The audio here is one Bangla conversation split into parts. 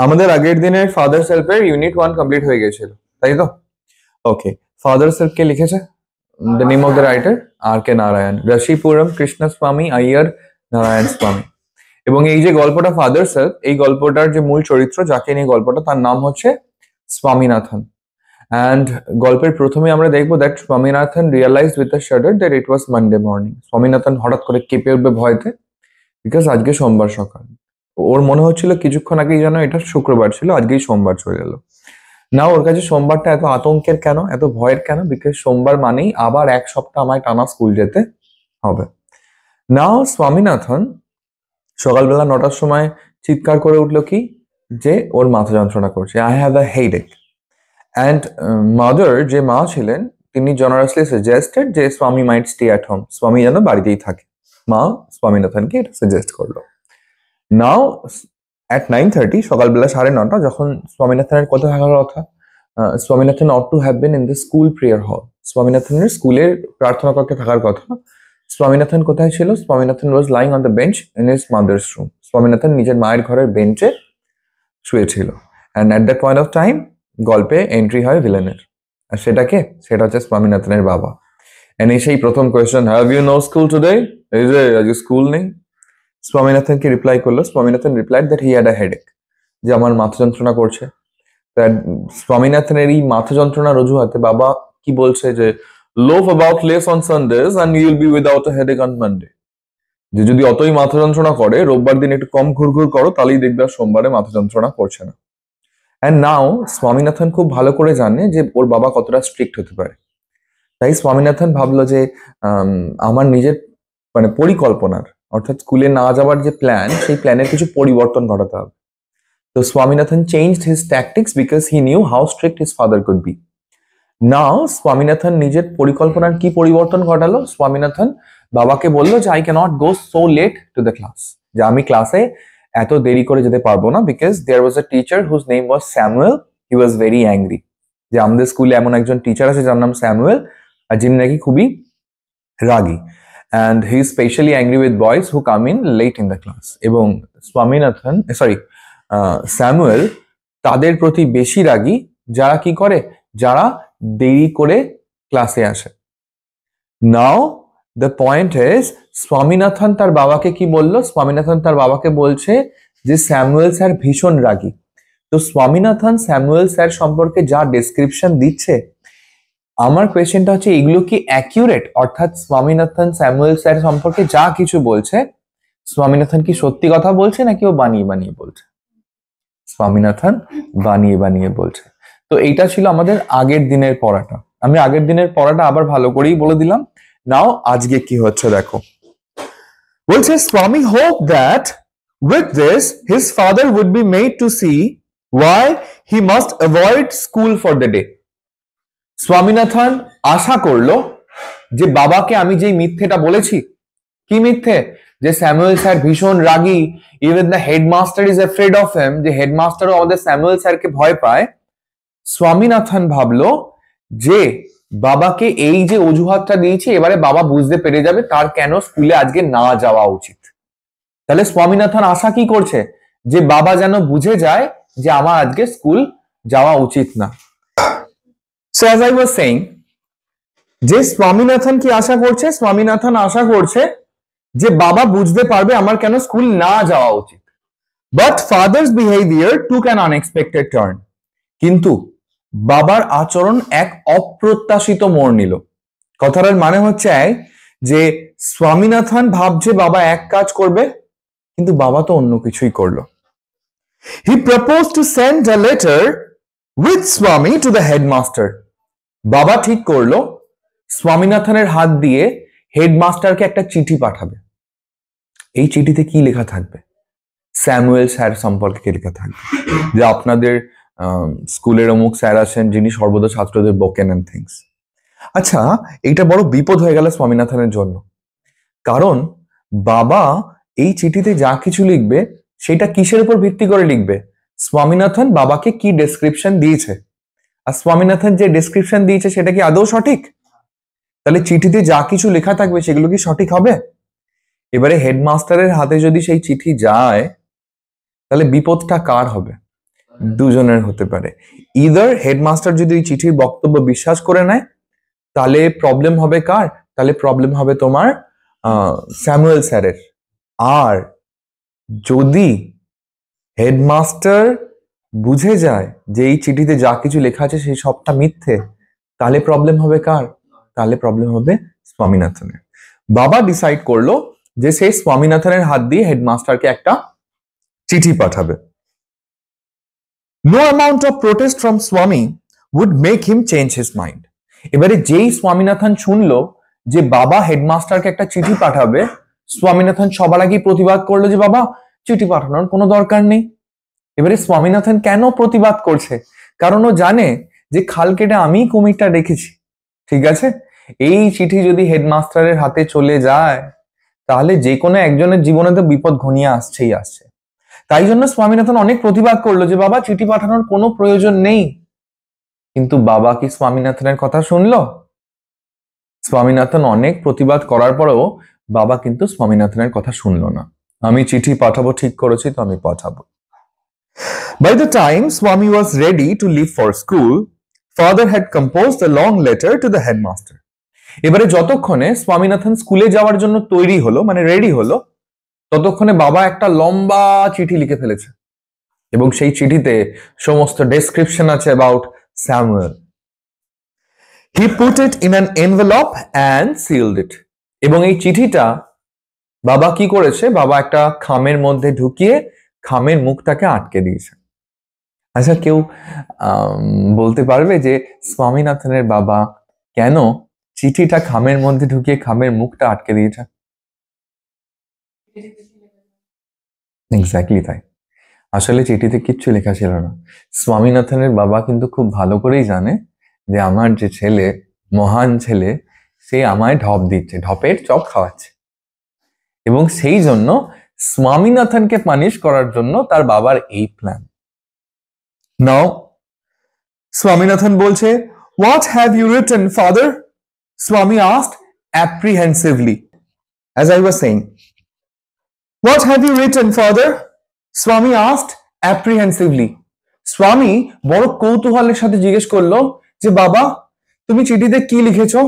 আমাদের আগের দিনের ফাদার সেলফের ইউনিট 1 কমপ্লিট হয়ে গেছিল, তাই তো? ওকে, ফাদার সেলফ কে লিখেছে? The name of the writer R K Narayan, Rasipuram Krishnaswami Iyer Narayanaswami. এবং এই যে গল্পটা ফাদার সেলফ, এই গল্পটার যে মূল চরিত্র যাকে নিয়ে গল্পটা, তার নাম হচ্ছে স্বামীনাথন। অ্যান্ড গল্পের প্রথমে আমরা দেখবো that Swaminathan realise with a shudder that it was Monday morning. Swaminathan হঠাৎ করে কেঁপে উঠবে ভয়তে, বিকজ আজকে সোমবার সকাল। ওর মনে হচ্ছিল কিছুক্ষণ আগেই যেন এটা শুক্রবার ছিল, আজকেই সোমবার চলে এলো। না, ওর কাছে সোমবারটা এত আতঙ্কের কেন, এত ভয়ের কেন? বিকজ সোমবার মানেই আবার এক সপ্তাহ আমায় টানা স্কুল যেতে হবে। নাও স্বামীনাথন সকালবেলা 9টার সময় চিৎকার করে উঠলো কি, যে ওর মাথা যন্ত্রণা করছে, I have a headache. And mother, যে মা ছিলেন, তিনি জেনারাসলি সাজেস্টেড যে স্বামী মাইট স্টে অ্যাট হোম, স্বামী যেন বাড়িতেই থাকে। মা স্বামীনাথনকে এটা সাজেস্ট করলো। নাও অ্যাট 9:30, সকালবেলা 9:30, যখন স্বামীনাথনের কোথায় থাকার কথা, Swaminathan ought to have been in the school prayer hall. স্বামীনাথনের স্কুলের প্রার্থনা কক্ষে থাকার কথা। স্বামীনাথন কোথায় ছিল? Swaminathan was lying on the bench in his mother's room. Swaminathan নিজের মায়ের ঘরের বেঞ্চে শুয়েছিল। And at that point of time গল্পে এন্ট্রি হয় ভিলেনের। আর সেটা হচ্ছে স্বামীনাথনের বাবা। এন্ড এই সেই প্রথম question, have you no school today? এই যে আজকে স্কুল নেই। স্বামীনাথনকে রিপ্লাই করলো, Swaminathan replied that he had a headache, যে আমার মাথা যন্ত্রণা করছে। স্বামীনাথনের এই মাথা যন্ত্রণার অজুহাতে বাবা কি বলছে, যে love about less on Sundays and you will be without a headache on Monday. যে যদি অতই মাথা যন্ত্রণা করে, রোববার দিন একটু কম ঘুরঘুর করো, তাহলেই দেখবে আর সোমবারে মাথা যন্ত্রণা করছে না। অ্যান্ড নাও স্বামীনাথন খুব ভালো করে জানে যে ওর বাবা কতটা স্ট্রিক্ট হতে পারে। তাই স্বামীনাথন ভাবলো যে আমার নিজের মানে পরিকল্পনার, অর্থাৎ স্কুলে না যাওয়ার যে প্ল্যান, সেই প্ল্যানের কিছু পরিবর্তন ঘটাতে হবে। তো Swaminathan changed his tactics because he knew how strict his father could be. Now Swaminathan নিজের পরিকল্পনার কি পরিবর্তন ঘটালো? স্বামীনাথন বাবাকে বললো যে I cannot go so late to the class, যে আমি ক্লাসে এত দেরি করে যেতে পারবো না, because there was a teacher whose name was Samuel, he was very angry. যে আমাদের স্কুলে এমন একজন টিচার আছে যার নাম স্যামুয়েল, আর যিনি নাকি খুবই রাগী। And he is specially angry with boys who come in late in the class. এবং স্যামুয়েল তাদের প্রতি বেশি রাগী যারা কি করে, যারা দেরি করে ক্লাসে আসে। নাও দ্য পয়েন্ট ইজ, স্বামীনাথন তার বাবাকে কি বললো? স্বামীনাথন তার বাবাকে বলছে যে স্যামুয়েল স্যার ভীষণ রাগী। তো স্বামীনাথন স্যামুয়েল স্যার সম্পর্কে যা ডেসক্রিপশন দিচ্ছে, আমার কোয়েশ্চেনটা হচ্ছে এগুলো কি অ্যাকিউরেট? অর্থাৎ স্বামীনাথন স্যামুয়েল স্যার সম্পর্কে যা কিছু বলছে, স্বামীনাথন কি সত্যি কথা বলছে নাকি ও বানিয়ে বানিয়ে বলছে? স্বামীনাথন বানিয়ে বানিয়ে বলছে। তো এইটা ছিল আমাদের আগের দিনের পড়াটা। আমি আগের দিনের পড়াটা আবার ভালো করেই বলে দিলাম। নাও আজকে কি হচ্ছে দেখো। বলছে স্বামী hope that with this his father would be made to see why he must avoid school for the day. Swaminathan আশা করলো যে বাবাকে আমি যেই মিথ্যেটা বলেছি, কি মিথ্যে? যে স্যামুয়েল স্যার ভীষণ রাগী, even the headmaster is afraid of him, যে হেডমাস্টারও আমাদের স্যামুয়েল স্যারকে ভয় পায়। স্বামীনাথন ভাবলো যে বাবাকে এই যে অজুহাতটা দিয়েছি, এবারে বাবা বুঝতে পেরে যাবে তার কেন স্কুলে আজকে না যাওয়া উচিত। তাহলে স্বামীনাথন আশা কি করছে? যে বাবা যেন বুঝে যায় যে আমার আজকে স্কুল যাওয়া উচিত না। So as I was saying, যে স্বামীনাথন কি আশা করছে? স্বামীনাথন আশা করছে যে বাবা বুঝতে পারবে আমার কেন স্কুল না যাওয়া উচিত। But father's behaviour took an unexpected turn. কিন্তু বাবার আচরণ এক অপ্রত্যাশিত মোড় নিল। কথাটার মানে হচ্ছে যে স্বামীনাথন ভাবছে বাবা এক কাজ করবে, কিন্তু বাবা তো অন্য কিছুই করলো। He proposed to send a letter with স্বামী টু দ্য হেডমাস্টার। বাবা ঠিক করলো স্বামীনাথনের হাত দিয়ে হেডমাস্টারকে একটা চিঠি পাঠাবে। এই চিঠিতে কি লেখা থাকবে? স্যামুয়েল স্যার সম্পর্কে লেখা থাকবে, যে আপনাদের স্কুলের অমুক স্যার আছেন যিনি সর্বদা ছাত্রদের বকেন এন্ড থিংস। আচ্ছা, এইটা বড় বিপদ হয়ে গেল স্বামীনাথনের জন্য, কারণ বাবা এই চিঠিতে যা কিছু লিখবে সেটা কিসের উপর ভিত্তি করে লিখবে? স্বামীনাথন বাবাকে কি ডেসক্রিপশন দিয়েছে, আর স্বামীনাথন যে ডেসক্রিপশন দিয়েছে সেটা কি আদৌ সঠিক? তাহলে চিঠিতে যা কিছু লেখা থাকবে সেগুলো কি সঠিক হবে? এবারে হেডমাস্টারের হাতে যদি সেই চিঠি যায়, তাহলে বিপদটা কার হবে? দুজনের হতে পারে। ইদার হেডমাস্টার যদি এই চিঠির বক্তব্য বিশ্বাস করে নেয় তাহলে প্রবলেম হবে কার? তাহলে প্রবলেম হবে তোমার স্যামুয়েল স্যারের। আর যদি হেডমাস্টার বুঝে যায় যে এই চিঠিতে যা কিছু লেখা আছে সেই সবটা মিথ্যে, তাহলে প্রবলেম হবে কার? তাহলে প্রবলেম হবে স্বামীনাথনের। বাবা ডিসাইড করলো যে সেই স্বামীনাথনের হাত দিয়ে হেডমাস্টারকে একটা চিঠি পাঠাবে। No amount of protest from Swami would make him change his mind. এবারে যেই স্বামীনাথন শুনলো যে বাবা হেডমাস্টারকে একটা চিঠি পাঠাবে, স্বামীনাথন সবার আগেই প্রতিবাদ করলো যে বাবা চিঠি পাঠানোর কোনো দরকার নেই। এবারে স্বামীনাথন কেন প্রতিবাদ করছে? কারণ ও জানে যে খাল কেটে আমি কুমিরটা রেখেছি, ঠিক আছে? এই চিঠি যদি হেডমাস্টারের হাতে চলে যায় তাহলে যে কোনো একজনের জীবনে তো বিপদ ঘনিয়ে আসছেই আসছে। তাই জন্য স্বামীনাথন অনেক প্রতিবাদ করলো যে বাবা চিঠি পাঠানোর কোনো প্রয়োজন নেই। কিন্তু বাবা কি স্বামীনাথনের কথা শুনলো? স্বামীনাথন অনেক প্রতিবাদ করার পরেও বাবা কিন্তু স্বামীনাথনের কথা শুনলো না। আমি চিঠি পাঠাবো ঠিক করেছি তো আমি পাঠাবো। By the time Swami was ready to leave for school, father had composed a long letter to the headmaster. এবারে যতক্ষণে স্বামীনাথন স্কুলে যাওয়ার জন্য তৈরি হলো, মানে রেডি হলো, ততক্ষণে বাবা একটা লম্বা চিঠি লিখে ফেলেছে এবং সেই চিঠিতে সমস্ত ডেসক্রিপশন আছে about Samuel. He put it in an envelope and sealed it. এবং এই চিঠিটা বাবা কি করেছে? বাবা একটা খামের মধ্যে ঢুকিয়ে খামের মুখটাকে আটকে দিয়েছে। আচ্ছা, কেউ বলতে পারবে যে স্বামীনাথনের বাবা কেন চিঠিটা খামের মধ্যে ঢুকিয়ে খামের মুখটা আটকে দিয়েছে? এক্স্যাক্টলি তাই। আসলে চিঠিতে কিচ্ছু লেখা ছিল না। স্বামীনাথনের বাবা কিন্তু খুব ভালো করেই জানে যে আমার যে ছেলে, মহান ছেলে, সে আমায় ঢপ দিচ্ছে, ঢপের চপ খাওয়াচ্ছে, এবং সেই জন্য স্বামীনাথনকে পানিশ করার জন্য তার বাবার এই প্ল্যান। নাও স্বামীনাথন বলছে, "What have you written, father?" Swami asked apprehensively. As I was saying, "What have you written, father?" Swami asked apprehensively. স্বামী বড় কৌতূহলের সাথে জিজ্ঞেস করলো যে বাবা তুমি চিঠিতে কি লিখেছো?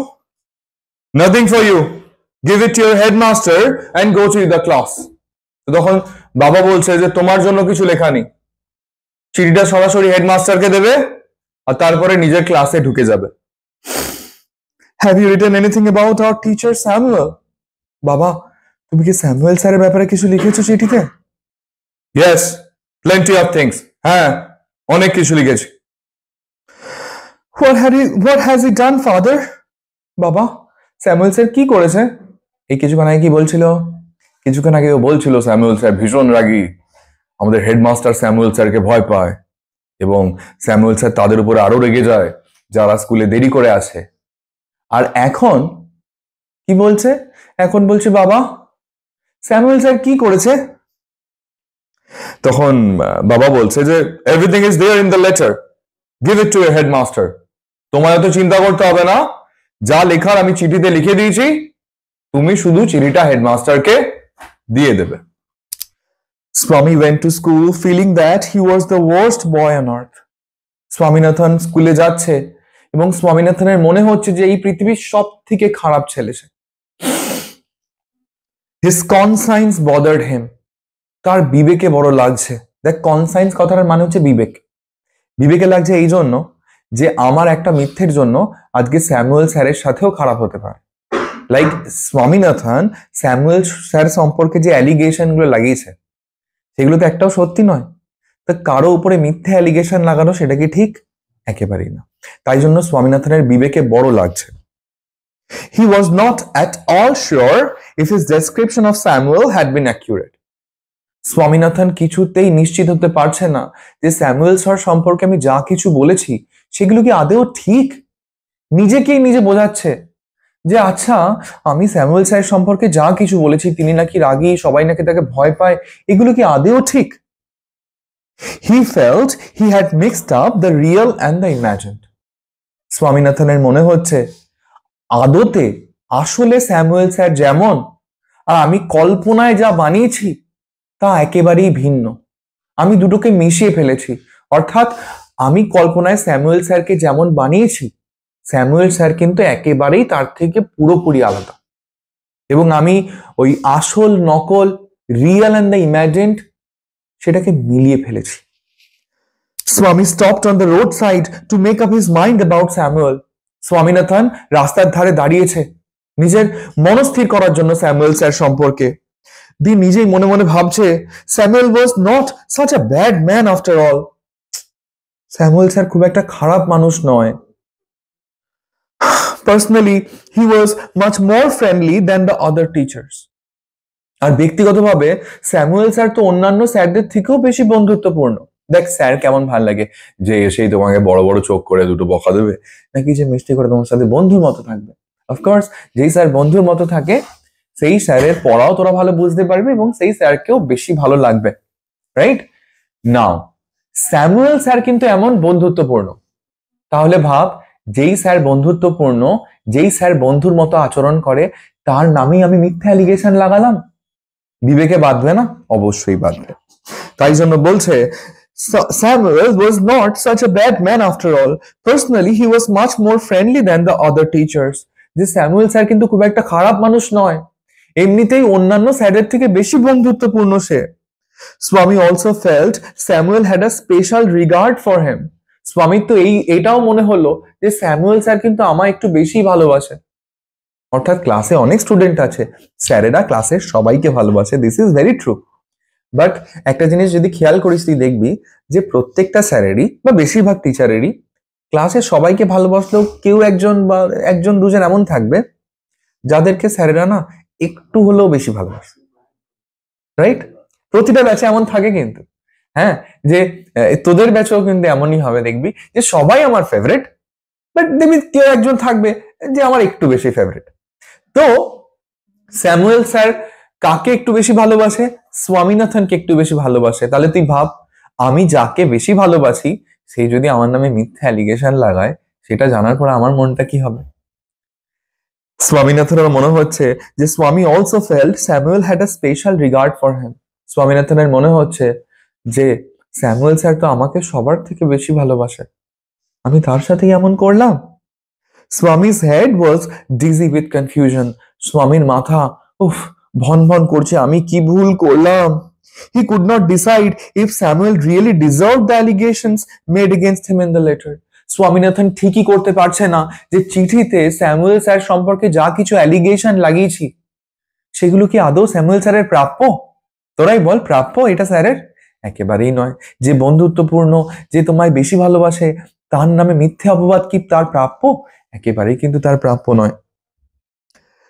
"Nothing for you. Give it to your headmaster and go to the class." তখন বাবা বলছে যে তোমার জন্য কিছু লেখা নেই, চিঠিটা সরাসরি হেডমাস্টারকে দেবে আর তারপরে নিজের ক্লাসে ঢুকে যাবে। "Have you written anything about our teacher Samuel?" বাবা তুমি কি স্যামুয়েল স্যারের ব্যাপারে কিছু লিখেছো চিঠিতে? "Yes, plenty of things." হ্যাঁ, অনেক কিছু লিখেছি। What has he done, father? বাবা স্যামুয়েল স্যার কি করেছে? এই কিছুক্ষণ আগে কি বলছিল? কিছুক্ষণ আগে ও বলছিল স্যামুয়েল স্যার ভীষণ রাগী, আমাদের হেডমাস্টার স্যামুয়েল স্যারকে ভয় পায় এবং স্যামুয়েল স্যার তাদের উপরে আরো রেগে যায় যারা স্কুলে দেরি করে আসে। আর এখন কি বলছে? এখন বলছে বাবা স্যামুয়েল স্যার কি করেছে? তখন বাবা বলছে যে everything is there in the letter, give it to your headmaster. তোমার এত চিন্তা করতে হবে না, যা লেখার আমি চিঠিতে লিখে দিয়েছি, তুমি শুধু চিঠিটা হেডমাস্টারকে দিয়ে দেবে। Swami went to school feeling that he was the worst boy on earth. Swaminathan স্কুলে যাচ্ছে এবং স্বামীনাথনের মনে হচ্ছে যে এই পৃথিবীর সব থেকে খারাপ ছেলে সে। His conscience bothered him. তার বিবেকে বড় লাগছে। দেখ, কনসাইন্স কথাটার মানে হচ্ছে বিবেক। বিবেকে লাগছে এই জন্য যে আমার একটা মিথ্যের জন্য আজকে স্যামুয়েল স্যারের সাথেও খারাপ হতে পারে। লাইক স্বামীনাথন স্যামুয়েল স্যার সম্পর্কে যে অ্যালিগেশন গুলো লাগিয়েছে সেগুলো তো একটাও সত্যি নয়। তো কারো উপরে মিথ্যে অ্যালিগেশন লাগানো সেটা কি ঠিক? একেবারেই না। তাই জন্য স্বামীনাথনের বিবেকে বড় লাগছে। He was not at all sure if his description of Samuel had been accurate. Swaminathan কিছুতেই নিশ্চিত হতে পারছে না যে স্যামুয়েল স্যার সম্পর্কে আমি যা কিছু বলেছি সেগুলো কি আদেও ঠিক। নিজেকেই নিজে বোঝাচ্ছে যে আচ্ছা আমি স্যামুয়েল স্যার সম্পর্কে যা কিছু বলেছি, তিনি নাকি রাগী, সবাই নাকি তাকে ভয় পায়, এগুলো কি আদেও ঠিক? He felt he had mixed up the real and the imagined. স্বামীনাথনের মনে হচ্ছে আদতে আসলে স্যামুয়েল স্যার যেমন আর আমি কল্পনায় যা বানিয়েছি তা একেবারেই ভিন্ন। আমি দুটোকে মিশিয়ে ফেলেছি, অর্থাৎ আমি কল্পনায় স্যামুয়েল স্যারকে যেমন বানিয়েছি, স্যামুয়েল স্যার কিন্তু একেবারেই তার থেকে পুরোপুরি আলাদা, এবং আমি ওই আসল নকল, রিয়েল অ্যান্ড দ্য ইম্যাজিনড, সেটাকে মিলিয়ে ফেলেছি। Swami stopped on the roadside to make up his mind about Samuel. Swaminathan রাস্তার ধারে দাঁড়িয়েছে নিজের মনস্থির করার জন্য স্যামুয়েল স্যার সম্পর্কে। দি নিজেই মনে মনে ভাবছে, Samuel was not such a bad man after all. Samuel sir খুব একটা খারাপ মানুষ নয়। Personally, he was much more friendly than the other teachers. আর ব্যক্তিগতভাবে স্যামুয়েল স্যার তো অন্যান্য স্যারদের থেকেও বেশি বন্ধুত্বপূর্ণ। দেখ স্যার কেমন ভাল লাগে, যে এসেই তোমাকে বড় বড় চোখ করে দুটো বকা দেবে, নাকি যে মিষ্টি করে তোমার সাথে বন্ধুর মতো থাকবে। অফকোর্স যেই স্যার বন্ধুর মতো থাকে সেই স্যারের পড়াও তোরা ভালো বুঝতে পারবে এবং সেই স্যারকেও বেশি ভালো লাগবে, রাইট? নাও স্যামুয়েল স্যার কিন্তু এমন বন্ধুত্বপূর্ণ, তাহলে ভাব যেই স্যার বন্ধুত্বপূর্ণ, যেই স্যার বন্ধুর মতো আচরণ করে, তার নামেই আমি মিথ্যা অ্যালিগেশন লাগালাম, বিবেকে বাঁধবে না? অবশ্যই বাঁধবে। তাই জন্য বলছে, Samuel was not such a bad man after all. Personally, he was much more friendly than the other teachers. যে স্যামুয়েল স্যার কিন্তু খুব একটা খারাপ মানুষ নয়, এমনিতেই অন্যান্য স্যারের থেকে বেশি বন্ধুত্বপূর্ণ সে। Swami also felt Samuel had a special regard for him. স্বামীর তো এটাও মনে হলো যে স্যামুয়েল স্যার কিন্তু আমায় একটু বেশি ভালোবাসে। অর্থাৎ ক্লাসে অনেক স্টুডেন্ট আছে, স্যারেরা ক্লাসের সবাইকে ভালোবাসে, this is very true. But একটা জিনিস যদি খেয়াল করিস তুই দেখবি যে প্রত্যেকটা স্যারেরই বা বেশিরভাগ টিচারেরই ক্লাসে সবাইকে ভালোবাসলেও কেউ একজন বা একজন দুজন এমন থাকবে যাদেরকে স্যারেরা না একটু হলেও বেশি ভালোবাসে, রাইট? প্রতিটা ব্যাচে এমন থাকে কিন্তু, হ্যাঁ, যে তোদের ব্যাচেও কিন্তু এমনই হবে, দেখবি যে সবাই আমার ফেভারিট, বাট দেখবি কেউ একজন থাকবে যে আমার একটু বেশি ফেভারিট। তো স্যামুয়েল স্যার কাকে একটু বেশি ভালোবাসে? স্বামীনাথনকে একটু বেশি ভালোবাসে। তাহলে তুই ভাব, আমি যাকে বেশি ভালোবাসি সেই যদি আমার নামে মিথ্যা অ্যালিগেশন লাগায়, সেটা জানার পর আমার মনটা কি হবে? স্বামীনাথনের মনে হচ্ছে যে Swami also felt Samuel had a special regard for him. স্বামীনাথনের মনে হচ্ছে যে স্যামুয়েল স্যার তো আমাকে সবার থেকে বেশি ভালোবাসে, আমি তার সাথেই এমন করলাম। Swami's head was dizzy with confusion. স্বামীর মাথা ভন ভন করছে, আমি কি ভুল করলাম। He could not decide if Samuel really deserved the allegations made against him in the letter. Swaminathan ঠিকই করতে পারছে না যে চিঠিতে স্যামুয়েল স্যার সম্পর্কে যা কিছু অ্যালিগেশন লাগিয়েছি সেগুলো কি আদৌ স্যামুয়েল স্যারের প্রাপ্য? তোরাই বল, প্রাপ্য এটা স্যারের? একেবারেই নয়। যে বন্ধুত্বপূর্ণ, যে তোমায় বেশি ভালোবাসে, তার নামে মিথ্যে অপবাদ কি তার প্রাপ্য? একেবারেই কিন্তু তার প্রাপ্য নয়।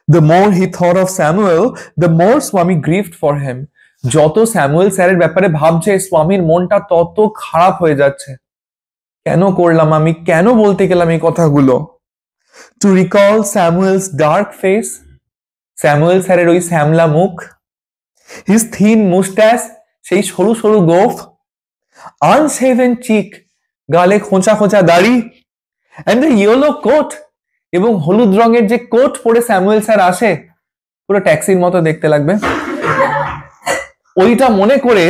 The more he thought of Samuel, the more Swami grieved for him. যত স্যামুয়েল স্যারের ব্যাপারে ভাবছে, স্বামীর মনটা তত খারাপ হয়ে যাচ্ছে। কেন করলাম আমি, কেন বলতে গেলাম এই কথাগুলো? To recall Samuel's dark face, Samuel স্যারের ওই শ্যামলা মুখ, his thin mustache, সেই সরু সরু গোঁফ, unshaven cheek, গালে খোঁচা খোঁচা দাড়ি, and the yellow coat, এবং হলুদ রঙের যে কোট পরে স্যামুয়েল স্যার আসে, পুরো ট্যাক্সির মতো দেখতে লাগবে, ওইটা মনে করে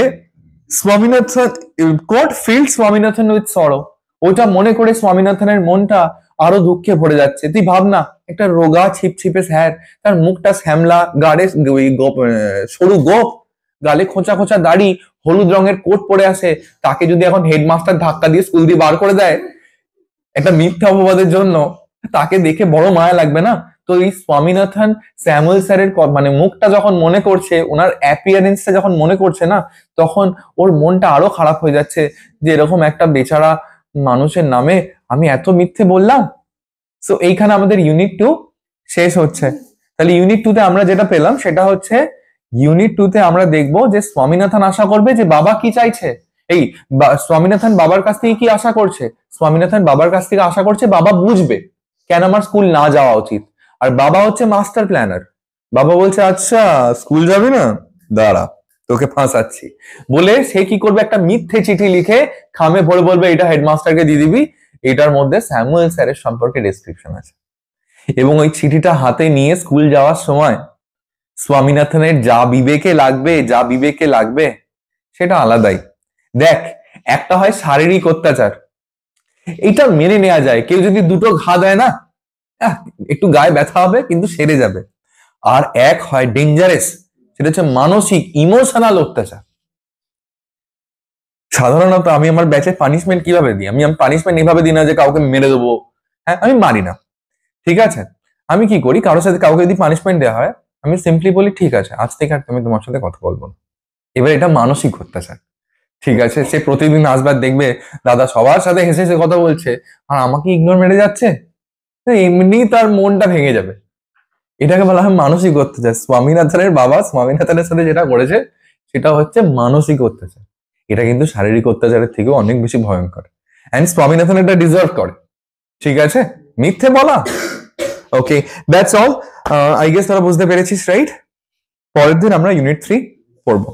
Swaminathan, quote filled Swaminathan with sorrow, ওইটা মনে করে স্বামীনাথনের মনটা আরো দুঃখে ভরে যাচ্ছে। তুই ভাবনা, একটা রোগা ছিপছিপে স্যার, তার মুখটা শ্যামলা, গাড়ে সরু গোপ, গালে খোঁচা খোঁচা দাড়ি, হলুদ রঙের কোট পরে আসে, তাকে যদি এখন হেডমাস্টার ধাক্কা দিয়ে স্কুল দিয়ে বার করে দেয় একটা মিথ্যা অপবাদের জন্য, তাকে দেখে বড় মায়া লাগবে না? তো এই স্বামীনাথন স্যামুয়েল স্যারের মানে মুখটা যখন মনে করছে, ওনার অ্যাপিয়ারেন্সটা যখন মনে করছে না, তখন ওর মনটা আরো খারাপ হয়ে যাচ্ছে যে এরকম একটা বেচারা মানুষের নামে আমি এত মিথ্যে বললাম। সো এইখানে আমাদের ইউনিট 2 শেষ হচ্ছে। তাহলে ইউনিট 2 তে আমরা যেটা পেলাম সেটা হচ্ছে, ইউনিট 2 তে আমরা দেখবো যে স্বামীনাথন আশা করবে যে বাবা কি চাইছে। এই স্বামীনাথন বাবার কাছ থেকে কি আশা করছে? স্বামীনাথন বাবার কাছ থেকে আশা করছে বাবা বুঝবে কেন আমার স্কুল না যাওয়া উচিত। আর বাবা হচ্ছে মাস্টার প্ল্যানার। বাবা বলছে, আচ্ছা স্কুল যাবি না, দাঁড়া তোকে ফাঁসাচ্ছি, বলে সে কি করবে, একটা মিথ্যে চিঠি লিখে খামে ভরে বলবে এটা হেডমাস্টারকে দিয়ে দিবি, এটার মধ্যে স্যামুয়েল স্যারের সম্পর্কে ডেসক্রিপশন আছে। এবং ওই চিঠিটা হাতে নিয়ে স্কুল যাওয়ার সময় স্বামীনাথনের যা বিবেকে লাগবে সেটা আলাদাই। দেখ, একটা হয় শারীরিক অত্যাচার, এটা মেনে নেওয়া যায়, কেউ যদি দুটো ঘা দেয় না, একটু গায়ে ব্যথা হবে কিন্তু সেরে যাবে। আর এক হয় ডেঞ্জারাস, সেটা হচ্ছে মানসিক ইমোশনাল অত্যাচার। সাধারণত আমি আমার ব্যাচে পানিশমেন্ট কিভাবে দিই, আমি পানিশমেন্ট এইভাবে দিই না যে কাউকে মেরে দেবো, হ্যাঁ আমি মারি না, ঠিক আছে। আমি কি করি, কারোর সাথে কাউকে যদি পানিশমেন্ট দেওয়া হয়, আমি সিম্পলি বলি ঠিক আছে আজ থেকে আর আমি তোমার সাথে কথা বলবো না। এবার এটা মানসিক অত্যাচার, ঠিক আছে। সে প্রতিদিন আসবার দেখবে দাদা সবার সাথে হেসে হেসে কথা বলছে আর আমাকে ইগনোর মেরে যাচ্ছে, এমনি তার মনটা ভেঙে যাবে। এটাকে বলা হয় মানসিক অত্যাচার। স্বামীনাথনের বাবা স্বামীনাথনের সাথে যেটা করেছে সেটা হচ্ছে মানসিক অত্যাচার। এটা কিন্তু শারীরিক অত্যাচারের থেকেও অনেক বেশি ভয়ঙ্কর, এন্ড স্বামীনাথন এটা ডিজার্ভ করে, ঠিক আছে। মিথ্যে বলা, okay that's all. I guess তোরা বুঝতে পেরেছিস, রাইট? পরের দিন আমরা ইউনিট 3 পড়বো।